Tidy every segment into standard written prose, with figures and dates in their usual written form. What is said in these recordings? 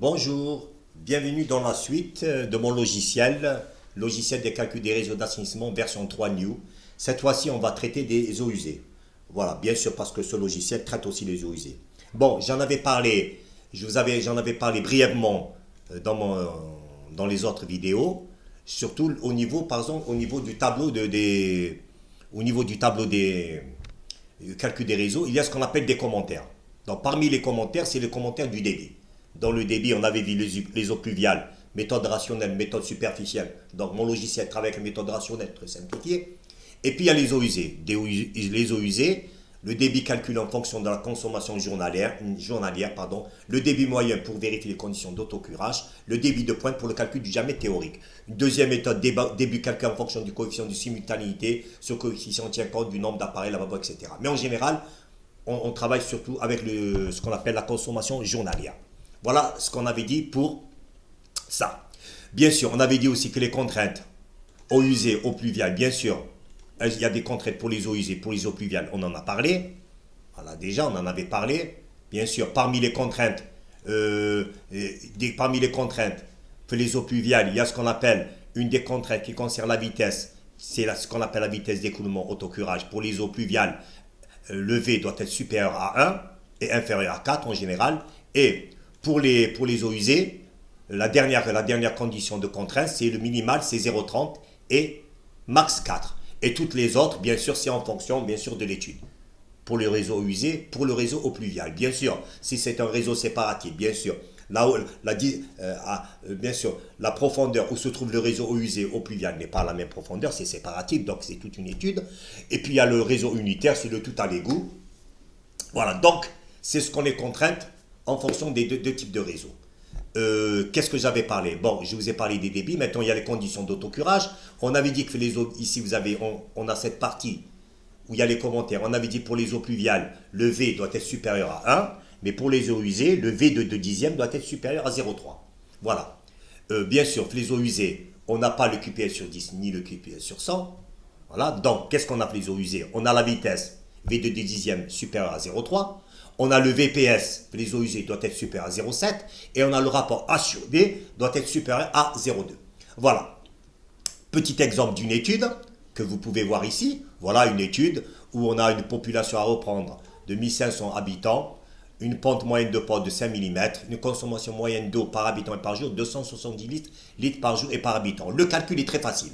Bonjour, bienvenue dans la suite de mon logiciel des calculs des réseaux d'assainissement version 3 New. Cette fois-ci, on va traiter des eaux usées. Voilà, bien sûr, parce que ce logiciel traite aussi les eaux usées. Bon, j'en avais parlé brièvement dans les autres vidéos, surtout au niveau, par exemple, au niveau du tableau des calculs des réseaux, il y a ce qu'on appelle des commentaires. Donc, parmi les commentaires, c'est les commentaires du débit. Dans le débit, on avait vu les eaux pluviales, méthode rationnelle, méthode superficielle. Donc, mon logiciel travaille avec une méthode rationnelle très simplifiée. Et puis, il y a les eaux usées. Les eaux usées, le débit calculé en fonction de la consommation journalière, le débit moyen pour vérifier les conditions d'autocurage, le débit de pointe pour le calcul du diamètre théorique. Une deuxième méthode, débit calculé en fonction du coefficient de simultanéité, ce coefficient tient compte du nombre d'appareils, lavabo, etc. Mais en général, on travaille surtout avec ce qu'on appelle la consommation journalière. Voilà ce qu'on avait dit pour ça. Bien sûr, on avait dit aussi que les contraintes eaux usées, eaux pluviales, bien sûr, il y a des contraintes pour les eaux usées, pour les eaux pluviales, on en a parlé. Voilà, déjà, on en avait parlé. Bien sûr, parmi les contraintes pour les eaux pluviales, il y a ce qu'on appelle une des contraintes qui concerne la vitesse. C'est ce qu'on appelle la vitesse d'écoulement autocurage. Pour les eaux pluviales, le V doit être supérieur à 1 et inférieur à 4 en général. Et pour les eaux usées, la dernière condition de contrainte, c'est le minimal, c'est 0,30 et max 4. Et toutes les autres, bien sûr, c'est en fonction, bien sûr, de l'étude. Pour le réseau usé, pour le réseau eau pluviale, bien sûr, si c'est un réseau séparatif, bien sûr, bien sûr, la profondeur où se trouve le réseau eau usée, eau pluviale n'est pas à la même profondeur, c'est séparatif, donc c'est toute une étude. Et puis il y a le réseau unitaire, c'est le tout à l'égout. Voilà, donc c'est ce qu'on est contrainte en fonction des deux types de réseaux. Qu'est-ce que j'avais parlé? Bon, je vous ai parlé des débits. Maintenant, il y a les conditions d'autocurage. On avait dit que les eaux, ici, on a cette partie où il y a les commentaires. On avait dit pour les eaux pluviales, le V doit être supérieur à 1. Mais pour les eaux usées, le V de 2 dixièmes doit être supérieur à 0,3. Voilà. Bien sûr, les eaux usées, on n'a pas le QPS sur 10 ni le QPS sur 100. Voilà. Donc, qu'est-ce qu'on a pour les eaux usées? On a la vitesse V de 2 dixièmes supérieure à 0,3. On a le VPS, les eaux usées, doit être supérieur à 0,7. Et on a le rapport A sur D, doit être supérieur à 0,2. Voilà. Petit exemple d'une étude que vous pouvez voir ici. Voilà une étude où on a une population à reprendre de 1500 habitants, une pente moyenne de port de 5 mm, une consommation moyenne d'eau par habitant et par jour, 270 litres par jour et par habitant. Le calcul est très facile.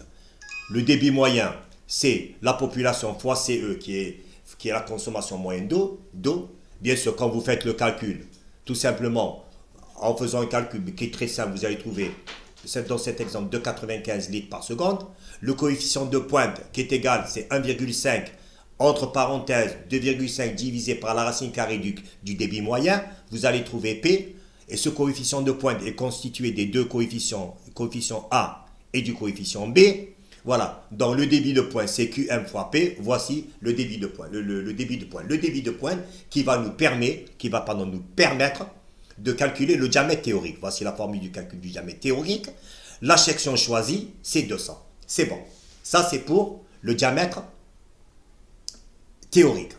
Le débit moyen, c'est la population fois CE qui est la consommation moyenne d'eau. Bien sûr, quand vous faites le calcul, tout simplement, en faisant un calcul qui est très simple, vous allez trouver, dans cet exemple, de 95 litres par seconde. Le coefficient de pointe qui est égal, c'est 1,5, entre parenthèses, 2,5 divisé par la racine carrée du débit moyen. Vous allez trouver P. Et ce coefficient de pointe est constitué des deux coefficients, le coefficient A et du coefficient B. Voilà, dans le débit de pointe, c'est QM fois P. Voici le débit de pointe. Le débit de pointe. Le débit de pointe qui va nous permettre de calculer le diamètre théorique. Voici la formule du calcul du diamètre théorique. La section choisie, c'est 200. C'est bon. Ça, c'est pour le diamètre théorique.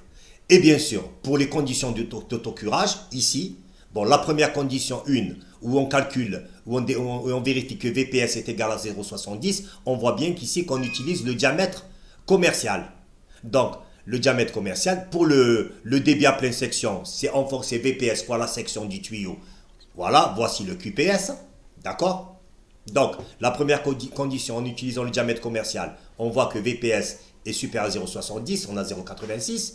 Et bien sûr, pour les conditions d'autocurage, ici, bon, la première condition 1, où on calcule, où on vérifie que VPS est égal à 0,70, on voit bien qu'ici qu'on utilise le diamètre commercial. Donc, le diamètre commercial, pour le débit à pleine section, c'est VPS fois la section du tuyau. Voilà, voici le QPS, d'accord? Donc, la première condition, en utilisant le diamètre commercial, on voit que VPS est supérieur à 0,70, on a 0,86.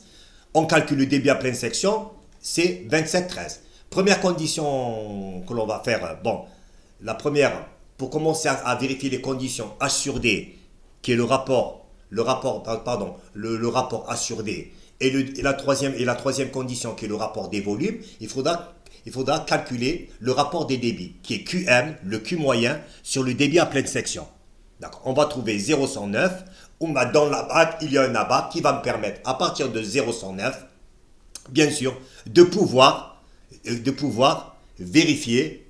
On calcule le débit à pleine section, c'est 27,13. Première condition que l'on va faire, bon, la première, pour commencer à vérifier les conditions H sur D, qui est le rapport A sur D, et la troisième condition qui est le rapport des volumes, il faudra calculer le rapport des débits, qui est QM, le Q moyen, sur le débit à pleine section. D'accord. On va trouver 0,109, où dans la bague, il y a un abat qui va me permettre, à partir de 0,109, bien sûr, de pouvoir vérifier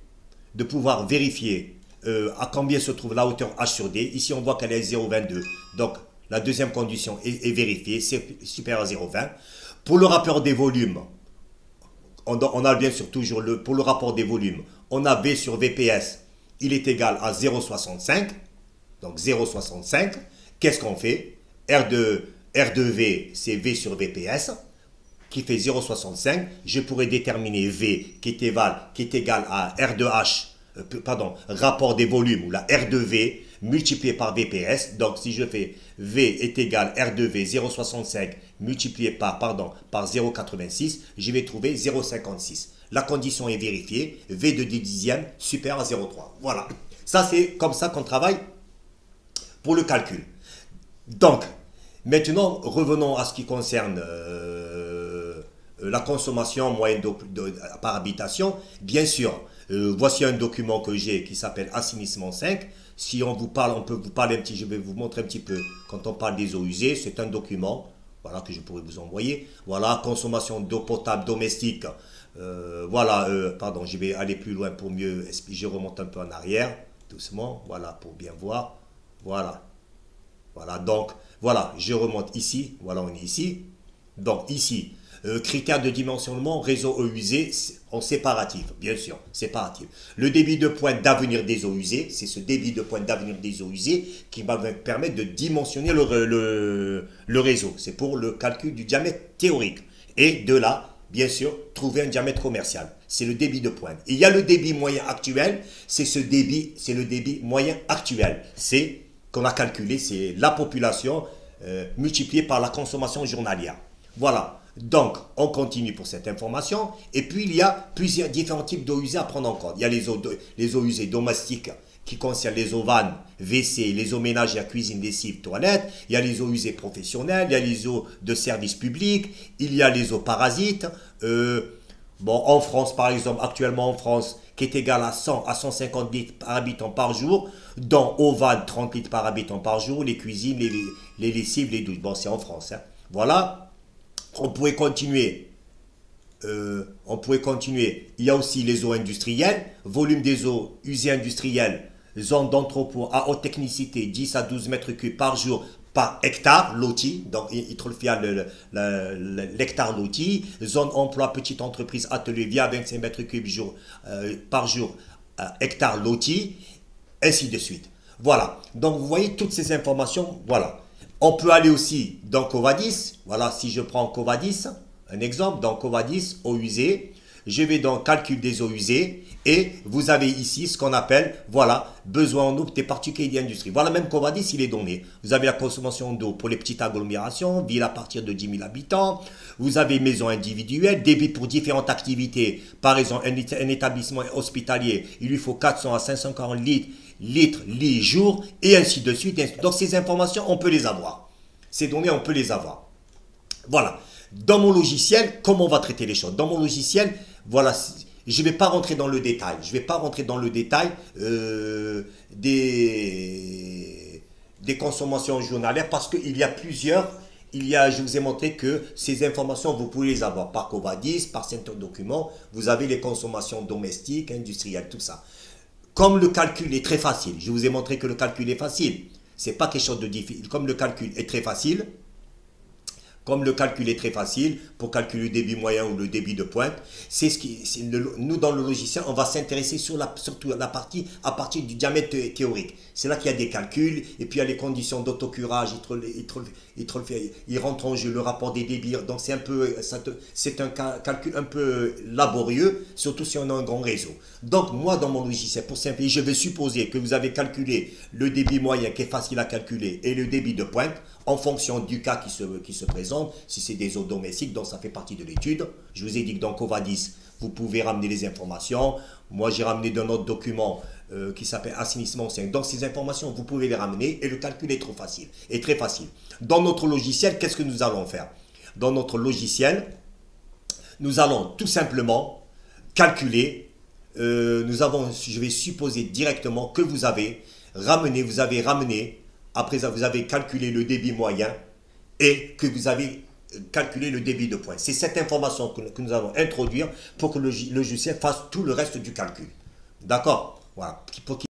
à combien se trouve la hauteur H sur D. Ici, on voit qu'elle est 0,22. Donc, la deuxième condition est vérifiée, c'est supérieur à 0,20. Pour le rapport des volumes, on a bien sûr toujours pour le rapport des volumes, on a V sur VPS, il est égal à 0,65. Donc 0,65. Qu'est-ce qu'on fait? R2V, c'est V sur VPS, qui fait 0,65. Je pourrais déterminer V qui est égal à R2H, rapport des volumes, ou la R2V multiplié par VPS. Donc si je fais V est égal à R2V 0,65 multiplié par 0,86, je vais trouver 0,56. La condition est vérifiée, V de 10 dixièmes supérieur à 0,3. Voilà, ça c'est comme ça qu'on travaille pour le calcul. Donc, maintenant revenons à ce qui concerne la consommation moyenne par habitation. Bien sûr, voici un document que j'ai qui s'appelle Assainissement 5. Si on vous parle, on peut vous parler un petit, je vais vous montrer un petit peu quand on parle des eaux usées. C'est un document, voilà, que je pourrais vous envoyer. Voilà, consommation d'eau potable domestique. Pardon, je vais aller plus loin pour mieux expliquer. Je remonte un peu en arrière, doucement, voilà, pour bien voir. Voilà. Voilà, donc, voilà, je remonte ici. Voilà, on est ici. Donc, ici, critères de dimensionnement, réseau eaux usées en séparatif, bien sûr, séparatif. Le débit de pointe d'avenir des eaux usées, c'est ce débit de pointe d'avenir des eaux usées qui va me permettre de dimensionner le réseau. C'est pour le calcul du diamètre théorique. Et de là, bien sûr, trouver un diamètre commercial. C'est le débit de pointe. Il y a le débit moyen actuel, c'est le débit moyen actuel. C'est qu'on a calculé, c'est la population multipliée par la consommation journalière. Voilà. Donc, on continue pour cette information. Et puis, il y a différents types d'eau usées à prendre en compte. Il y a les eaux usées domestiques qui concernent les eaux vannes, WC, les eaux ménagères, cuisine, lessive, toilette. Il y a les eaux usées professionnelles, il y a les eaux de service public, il y a les eaux parasites. En France, par exemple, actuellement en France, qui est égal à 100 à 150 litres par habitant par jour, dans eau vannes, 30 litres par habitant par jour, les cuisines, les lessives, les douches. Bon, c'est en France. Hein. Voilà. On pourrait continuer. Il y a aussi les eaux industrielles, volume des eaux usées industrielles, zone d'entrepôt à haute technicité, 10 à 12 mètres cubes par jour par hectare loti, donc il trouve l'hectare loti, zone emploi petite entreprise atelier via 25 mètres cubes par jour hectare loti, ainsi de suite. Voilà, donc vous voyez toutes ces informations, voilà. On peut aller aussi dans Covadis. Voilà, si je prends Covadis, un exemple, dans Covadis, eaux usées, je vais dans calcul des eaux usées et vous avez ici ce qu'on appelle, voilà, besoin en eau des particuliers d'industrie. Voilà, même Covadis, il est donné. Vous avez la consommation d'eau pour les petites agglomérations, ville à partir de 10 000 habitants. Vous avez maison individuelle, débit pour différentes activités. Par exemple, un établissement hospitalier, il lui faut 400 à 540 litres, lits, jours, et ainsi de suite. Donc ces informations, on peut les avoir. Ces données, on peut les avoir. Voilà. Dans mon logiciel, comment on va traiter les choses? Dans mon logiciel, voilà, je ne vais pas rentrer dans le détail. Je ne vais pas rentrer dans le détail des consommations journalières parce qu'il y a plusieurs. Je vous ai montré que ces informations, vous pouvez les avoir par Covadis, par certains documents. Vous avez les consommations domestiques, industrielles, tout ça. Comme le calcul est très facile, je vous ai montré que le calcul est facile. Ce n'est pas quelque chose de difficile. Comme le calcul est très facile, pour calculer le débit moyen ou le débit de pointe, nous dans le logiciel, on va s'intéresser surtout à partir du diamètre théorique. C'est là qu'il y a des calculs, et puis il y a les conditions d'autocurage, il rentre en jeu le rapport des débits, donc c'est un calcul un peu laborieux, surtout si on a un grand réseau. Donc moi dans mon logiciel, pour simplifier, je vais supposer que vous avez calculé le débit moyen qui est facile à calculer et le débit de pointe, en fonction du cas qui se présente, si c'est des eaux domestiques, donc ça fait partie de l'étude. Je vous ai dit que dans Covadis, vous pouvez ramener les informations. Moi, j'ai ramené d'un autre document qui s'appelle Assainissement 5. Donc, ces informations, vous pouvez les ramener et le calcul est très facile. Dans notre logiciel, qu'est-ce que nous allons faire? Dans notre logiciel, nous allons tout simplement calculer. Je vais supposer directement que vous avez ramené. Après ça, vous avez calculé le débit moyen et que vous avez calculé le débit de pointe. C'est cette information que nous allons introduire pour que le logiciel fasse tout le reste du calcul. D'accord? Voilà.